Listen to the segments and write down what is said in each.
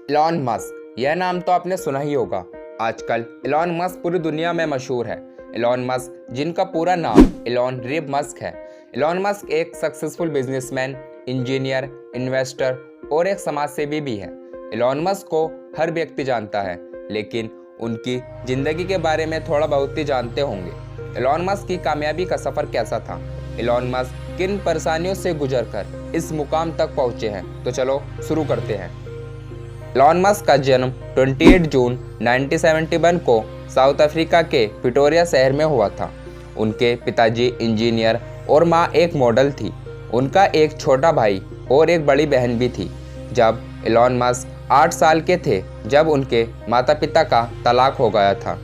Elon Musk, यह नाम तो आपने सुना ही होगा। आजकल इलॉन मस्क पूरी दुनिया में मशहूर है। इलॉन मस्क, जिनका पूरा नाम इलॉन रीब मस्क है। इलॉन मस्क एक सक्सेसफुल बिजनेसमैन, इंजीनियर, इन्वेस्टर और एक समाजसेवी भी है। इलॉन मस्क को हर व्यक्ति जानता है, लेकिन उनकी जिंदगी के बारे में थोड़ा बहुत ही जानते होंगे। इलॉन मस्क की कामयाबी का सफर कैसा था, इलॉन मस्क किन परेशानियों से गुजरकर इस मुकाम तक पहुंचे हैं, तो चलो शुरू करते हैं। इलॉन मस्क का जन्म 28 जून 1971 को साउथ अफ्रीका के प्रिटोरिया शहर में हुआ था। उनके पिताजी इंजीनियर और मां एक मॉडल थी। उनका एक छोटा भाई और एक बड़ी बहन भी थी। जब इलॉन मस्क 8 साल के थे, जब उनके माता पिता का तलाक हो गया था।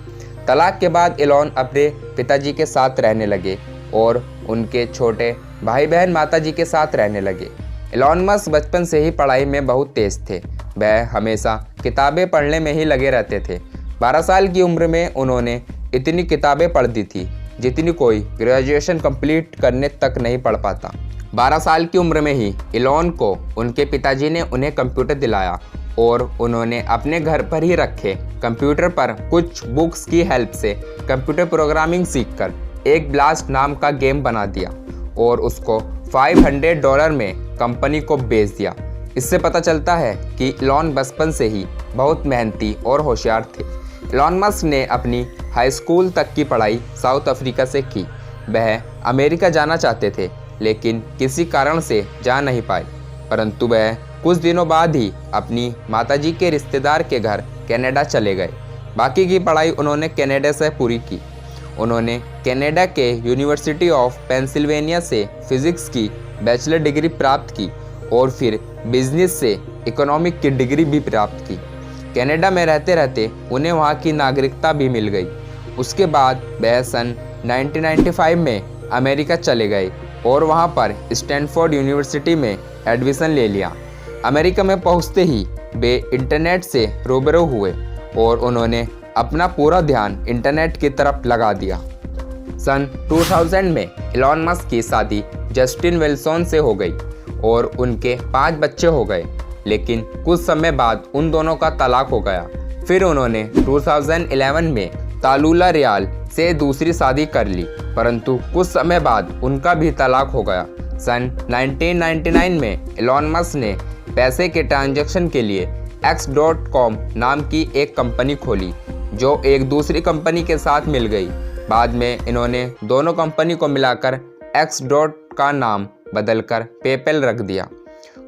तलाक के बाद इलॉन अपने पिताजी के साथ रहने लगे और उनके छोटे भाई बहन माताजी के साथ रहने लगे। इलॉन मस्क बचपन से ही पढ़ाई में बहुत तेज थे। वह हमेशा किताबें पढ़ने में ही लगे रहते थे। 12 साल की उम्र में उन्होंने इतनी किताबें पढ़ दी थी जितनी कोई ग्रेजुएशन कंप्लीट करने तक नहीं पढ़ पाता। 12 साल की उम्र में ही इलॉन को उनके पिताजी ने उन्हें कंप्यूटर दिलाया और उन्होंने अपने घर पर ही रखे कंप्यूटर पर कुछ बुक्स की हेल्प से कंप्यूटर प्रोग्रामिंग सीखकर एक ब्लास्ट नाम का गेम बना दिया और उसको $500 में कंपनी को बेच दिया। इससे पता चलता है कि इलॉन बचपन से ही बहुत मेहनती और होशियार थे। इलॉन मस्क ने अपनी हाई स्कूल तक की पढ़ाई साउथ अफ्रीका से की। वह अमेरिका जाना चाहते थे, लेकिन किसी कारण से जा नहीं पाए। परंतु वह कुछ दिनों बाद ही अपनी माताजी के रिश्तेदार के घर कनाडा चले गए। बाकी की पढ़ाई उन्होंने कनाडा से पूरी की। उन्होंने कनाडा के यूनिवर्सिटी ऑफ पेंसिल्वेनिया से फिजिक्स की बैचलर डिग्री प्राप्त की और फिर बिजनेस से इकोनॉमिक की डिग्री भी प्राप्त की। कनाडा में रहते रहते उन्हें वहां की नागरिकता भी मिल गई। उसके बाद वह सन 1995 में अमेरिका चले गए और वहां पर स्टैनफोर्ड यूनिवर्सिटी में एडमिशन ले लिया। अमेरिका में पहुंचते ही वे इंटरनेट से रूबरू हुए और उन्होंने अपना पूरा ध्यान इंटरनेट की तरफ लगा दिया। सन 2000 में इलॉन मस्क की शादी जस्टिन विल्सन से हो गई और उनके 5 बच्चे हो गए, लेकिन कुछ समय बाद उन दोनों का तलाक हो गया। फिर उन्होंने 2011 में तालुला रियाल से दूसरी शादी कर ली, परंतु कुछ समय बाद उनका भी तलाक हो गया। सन 1999 में इलॉन मस्क ने पैसे के ट्रांजैक्शन के लिए X.com नाम की एक कंपनी खोली, जो एक दूसरी कंपनी के साथ मिल गई। बाद में इन्होंने दोनों कंपनी को मिलाकर X. का नाम बदलकर पेपैल रख दिया।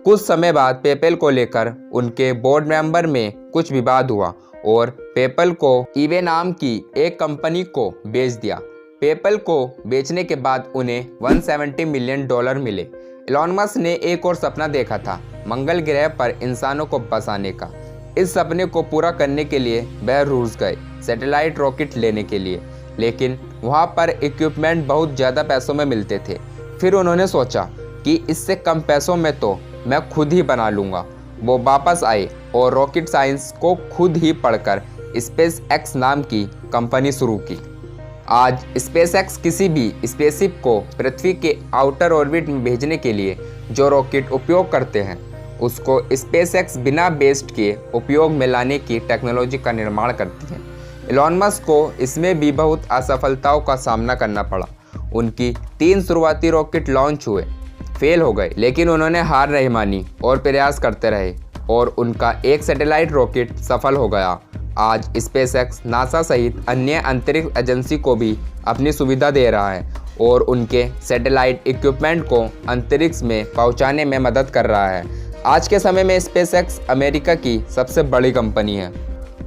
कुछ समय बाद पेपैल को लेकर उनके बोर्ड मेंबर में कुछ विवाद हुआ और पेपैल को ईबे नाम की एक कंपनी को बेच दिया। पेपैल को बेचने के बाद उन्हें $170 मिलियन मिले। इलॉन मस्क ने एक और सपना देखा था, मंगल ग्रह पर इंसानों को बसाने का। इस सपने को पूरा करने के लिए वह रूस गए सैटेलाइट रॉकेट लेने के लिए, लेकिन वहां पर इक्विपमेंट बहुत ज़्यादा पैसों में मिलते थे। फिर उन्होंने सोचा कि इससे कम पैसों में तो मैं खुद ही बना लूँगा। वो वापस आए और रॉकेट साइंस को खुद ही पढ़कर स्पेस एक्स नाम की कंपनी शुरू की। आज स्पेस एक्स किसी भी स्पेसशिप को पृथ्वी के आउटर ऑर्बिट में भेजने के लिए जो रॉकेट उपयोग करते हैं, उसको स्पेस एक्स बिना वेस्ट किए उपयोग में लाने की टेक्नोलॉजी का निर्माण करती है। इलॉन मस्क को इसमें भी बहुत असफलताओं का सामना करना पड़ा। उनकी 3 शुरुआती रॉकेट लॉन्च हुए, फेल हो गए, लेकिन उन्होंने हार नहीं मानी और प्रयास करते रहे और उनका एक सैटेलाइट रॉकेट सफल हो गया। आज स्पेसएक्स नासा सहित अन्य अंतरिक्ष एजेंसी को भी अपनी सुविधा दे रहा है और उनके सैटेलाइट इक्विपमेंट को अंतरिक्ष में पहुंचाने में मदद कर रहा है। आज के समय में स्पेसएक्स अमेरिका की सबसे बड़ी कंपनी है।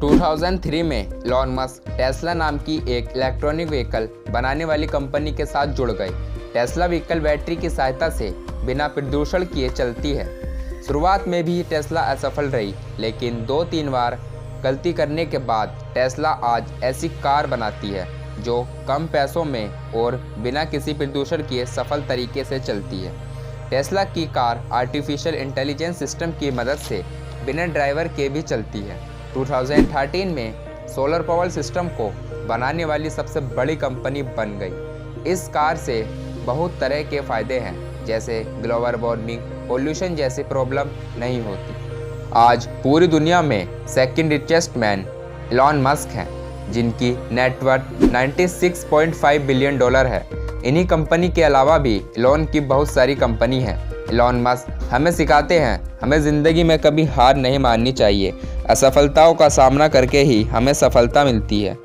2003 में इलॉन मस्क टेस्ला नाम की एक इलेक्ट्रॉनिक व्हीकल बनाने वाली कंपनी के साथ जुड़ गए। टेस्ला व्हीकल बैटरी की सहायता से बिना प्रदूषण किए चलती है। शुरुआत में भी टेस्ला असफल रही, लेकिन 2-3 बार गलती करने के बाद टेस्ला आज ऐसी कार बनाती है जो कम पैसों में और बिना किसी प्रदूषण किए सफल तरीके से चलती है। टेस्ला की कार आर्टिफिशियल इंटेलिजेंस सिस्टम की मदद से बिना ड्राइवर के भी चलती है। 2013 में सोलर पावर सिस्टम को बनाने वाली सबसे बड़ी कंपनी बन गई। इस कार से बहुत तरह के फ़ायदे हैं, जैसे ग्लोबल वार्मिंग, पोल्यूशन जैसी प्रॉब्लम नहीं होती। आज पूरी दुनिया में second richest man Elon Musk हैं, जिनकी नेटवर्थ 96.5 बिलियन डॉलर है। इन्हीं कंपनी के अलावा भी एलॉन की बहुत सारी कंपनी हैं। एलॉन मस्क हमें सिखाते हैं हमें ज़िंदगी में कभी हार नहीं माननी चाहिए। असफलताओं का सामना करके ही हमें सफलता मिलती है।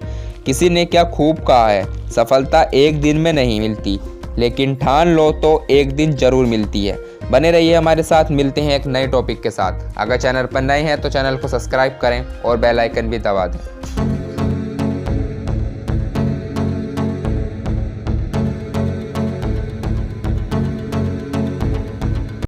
किसी ने क्या खूब कहा है, सफलता एक दिन में नहीं मिलती, लेकिन ठान लो तो एक दिन ज़रूर मिलती है। बने रहिए हमारे साथ, मिलते हैं एक नए टॉपिक के साथ। अगर चैनल पर नए हैं तो चैनल को सब्सक्राइब करें और बेल आइकन भी दबा दें।